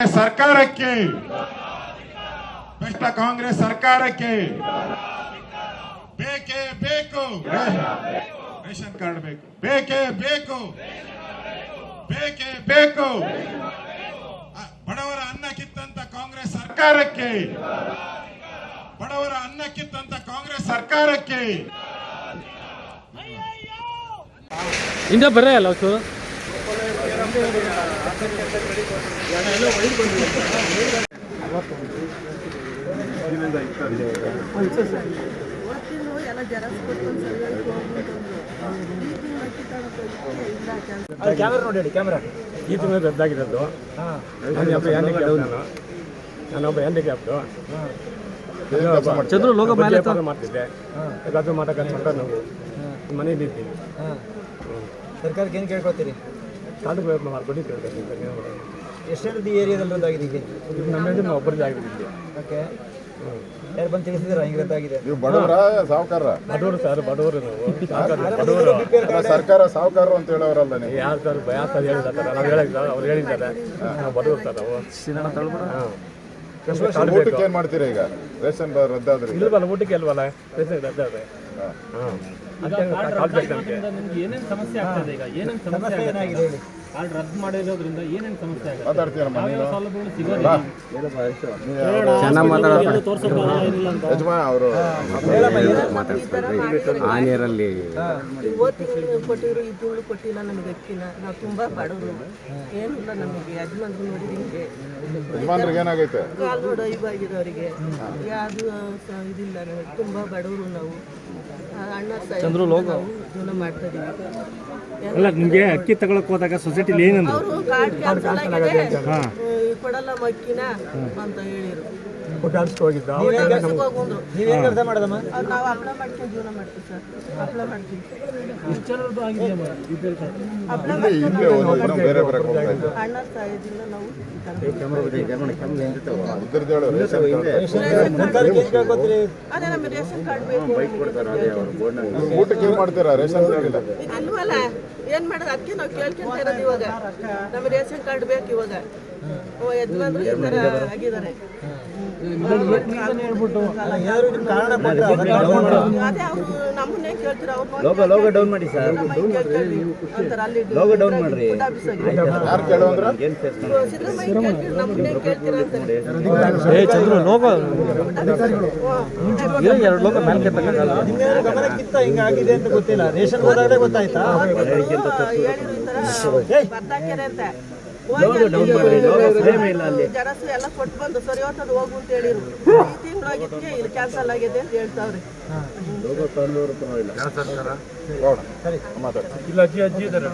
ಸರ್ಕಾರಕ್ಕೆ ಭ್ರಷ್ಟ ಕಾಂಗ್ರೆಸ್ ಸರ್ಕಾರಕ್ಕೆ ಬೇಕೇ ಬೇಕು ರೇಷನ್ ಕಾರ್ಡ್ ಬೇಕು, ಬೇಕೇ ಬೇಕು, ಬೇಕೇ ಬೇಕು. ಬಡವರ ಅನ್ನ ಕಿತ್ತಂತ ಕಾಂಗ್ರೆಸ್ ಸರ್ಕಾರಕ್ಕೆ, ಬಡವರ ಅನ್ನ ಕಿತ್ತಂತ ಕಾಂಗ್ರೆಸ್ ಸರ್ಕಾರಕ್ಕೆ ಇಂದ ಬರೇ ಅಲ್ಲ ಸರ್ ಕ್ಯಾಮ್ರಾ ನೋಡಿ, ಕ್ಯಾಮ್ರಾ ಈ ತಿಂಗಳು ರದ್ದಾಗಿರೋದು. ನಾನೊಬ್ಬ ಹ್ಯಾಂಡಿಕ್ಯಾಪ್ಟು. ಚಂದ್ರು ಲೋಕ ಮೇಲೆ ಮಾಡ್ತಿದ್ದೆ, ಅದು ಮಾಡೋಕೆ ನಾವು ಮನೇಲಿ ಇದ್ದೀವಿ. ಸರ್ಕಾರಕ್ಕೆ ಏನು ಕೇಳ್ಕೊತೀರಿ? ಕಾಡು ಮಾಡ್ಕೊಂಡು ಕೇಳ್ತೀನಿ. ಎಷ್ಟೆರಡು ಏರಿಯಾದಲ್ಲಿ ರದ್ದಾಗಿದೆ? ಈಗ ನಮ್ಮ ಒಬ್ಬರದ್ದು ಆಗಿಬಿಟ್ಟಿದ್ದೆ. ಓಕೆ, ಯಾರು ಬಂದು ತಿಳಿಸಿದ್ರೆ ಹಿಂಗೆ ರದ್ದಾಗಿದೆ? ನೀವು ಬಡವರ ಸಾವುಕಾರ? ಬಡವರು ಸರ್, ಬಡವರು ನಾವು. ಸರ್ಕಾರ ಸಾವುಕಾರರು ಅಂತ ಹೇಳೋರಲ್ಲ ನೀವು? ಯಾರು ಸರ್ ಹೇಳಿದ್ದಾರೆ, ನಾವು ಹೇಳಿದ್ದಾರೆ, ಅವ್ರು ಹೇಳಿದ್ದಾರೆ. ನಾವು ಬಡವರು ಸರ್ ನಾವು. ಊಟಕ್ಕೆ ಏನ್ ಮಾಡ್ತೀರಾ ಈಗ? ರೇಷನ್ ರದ್ದಾದ್ರೆ ಇಲ್ವಲ್ಲ, ಊಟಕ್ಕೆ ಇಲ್ವಲ್ಲ, ರೇಷನ್ ರದ್ದಾದ್ರೆ. ಏನೇನು ಸಮಸ್ಯೆ ಆಗ್ತದೆ ಈಗ? ಏನೇನು ಸಮಸ್ಯೆ ಏನಾಗಿದೆ ಹೇಳಿ? ಕಾರ್ಡ್ ರದ್ದು ಮಾಡಿರೋದ್ರಿಂದ ಏನೇನು ಸಮಸ್ಯೆ ಆಗುತ್ತೆ? ಮಾತಾಡ್ತೀರಮ್ಮ ನೀನು? ಸೌಲಭ್ಯಗಳು ಸಿಗೋದಿಲ್ಲ. ಯಜಮಾ ಅವರು ಆ ನೀರಲ್ಲಿ ಕೊಟ್ಟಿದ್ರು, ಈ ತಿಂಗಳು ಕೊಟ್ಟಿಲ್ಲ ನಮಗೆ ಅಕ್ಕಿನ. ನಾವು ತುಂಬಾ ಬಡವರು, ಏನಿಲ್ಲ ನಮಗೆ. ಯಜಮಾನ್ರು ನೋಡಿ ಹಿಂಗೆ ಯಜಮಾನ್ರಿಗೆ ಏನಾಗೈತೆ? ಕಾಲು ನೋಡು ಇವಾಗಿರೋರಿಗೆ ಯಾವುದು ಇದಿಲ್ಲ. ನಮಗೆ ತುಂಬಾ ಬಡವರು ನಾವು. ಅಣ್ಣ ನಾವು ಜೀವನ ಮಾಡ್ತಾ ಇದೀವಿ. ಅಲ್ಲ, ನಿಮಗೆ ಅಕ್ಕಿ ತಗೊಳಕ್ ಹೋದಾಗ ಸೊಸೈಟಿಲಿ ಏನಂದ್ರು? ಅವರು ಕಾರ್ಡ್ ಕ್ಯಾನ್ಸಲ್ ಆಗಿದೆ, ಕೊಡಲ್ಲ ಅಕ್ಕಿನ ಅಂತ ಹೇಳಿರು. ಫುಡ್ ಹೋಗಿದ್ದ ಕೆಲ್ಸಕ್ಕೆ ಹೋಗ್ಬಂದ್ರು. ನೀವೇನು ಕೆಲಸ ಮಾಡೋದಮ್ಮ? ನಾವು ಹಪ್ಪಳ ಮಾಡ್ಕೊಂಡು ಜೀವನ ಮಾಡ್ತೀವಿ ಸರ್. ಹಪ್ಪಳ ಮಾಡ್ತೀವಿ. ಹಪ್ಪಳ ಹಿಂದೆ ಹೋದ್ರು, ಬೇರೆ ಬರಕ್ ಹೋಗ್ತಾ ಇದ್ರು. ಅಣ್ಣ ಸಾಯೋದ್ರಿಂದ ನಾವು ಉದ್ರದ್ದು ಹೇಳು, ರೇಷನ್ ಸರ್ಕಾರಕ್ಕೆ ಏನು ಕೇಳ್ಕೊತೀರಿ? ಅದೇ ನಮಗೆ ರೇಷನ್ ಕಾರ್ಡ್ ಬೇಕು. ನೀವು ಊಟಕ್ಕೆ ಏನ್ ಮಾಡ್ತೀರಾ? ರೇಷನ್ ಹೇಳಿಲ್ಲ ಈಗ ಇಲ್ವಲ್ಲ, ಏನ್ ಮಾಡೋದು? ಅದಕ್ಕೆ ನಾವು ಕೇಳ್ಕೊಂತ ಇರೋದು ಇವಾಗ. ನಮಗೆ ರೇಷನ್ ಕಾರ್ಡ್ ಬೇಕು ಇವಾಗ. ಯಜಮಾನ್ರು ಈ ಥರ ಆಗಿದ್ದಾರೆ. ಏನಾದ್ರು ಇದಕ್ಕೆ ಕಾರಣ ಕೊಟ್ಟರೆ ಅದೇ ಅವರು ನಮ್ಮನ್ನೇ ಕೇಳ್ತಾರೆ. ಅವ್ರು ಲೋಗೋ ಡೌನ್ ಮಾಡಿ ಸರ್. ಅಂತಾರೆ ಅಲ್ಲಿ ಲೋಗೋ ಡೌನ್ ಮಾಡ್ರಿ. ಯಾರು ಕೇಳೋಂದ್ರ? ಸಿದ್ದರಾಮಯ್ಯ ಕೇಳ್ತೀರಿ, ನಮ್ಮನ್ನೇ ಕೇಳ್ತೀರಾ ಅಂತಾರೆ. ಚಂದ್ರು ಲೋಗೋ ಎರಡು ಲೋಕ ಮೇಲೆ ನಿಮ್ಗೆ ಗಮನಕ್ಕಿಂತ ಹಿಂಗಾಗಿದೆ ಅಂತ ಗೊತ್ತಿಲ್ಲ. ರೇಷನ್ ಹೋದಾಗಲೇ ಗೊತ್ತಾಯ್ತಾ? ಹೇಳಿದ್ರು ಈ ಥರ ಬರ್ದಾಕ್ಯಾರೆ ಅಂತ. ಜರಸು ಎಲ್ಲ ಕೊಟ್ಟು ಬಂದು ಸರಿ ಹೋಗ್ತದೆ ಹೋಗು ಅಂತ ಹೇಳಿರು. ಈ ತಿಂಗಳಾಗಿದ್ದಕ್ಕೆ ಇಲ್ಲಿ ಕ್ಯಾನ್ಸಲ್ ಆಗಿದೆ ಅಂತ ಹೇಳ್ತಾವ್ರೆ. ಮಾತಾಡ್ತೀನಿ. ಇಲ್ಲ, ಅಜ್ಜಿ ಇದ್ದಾರೆ.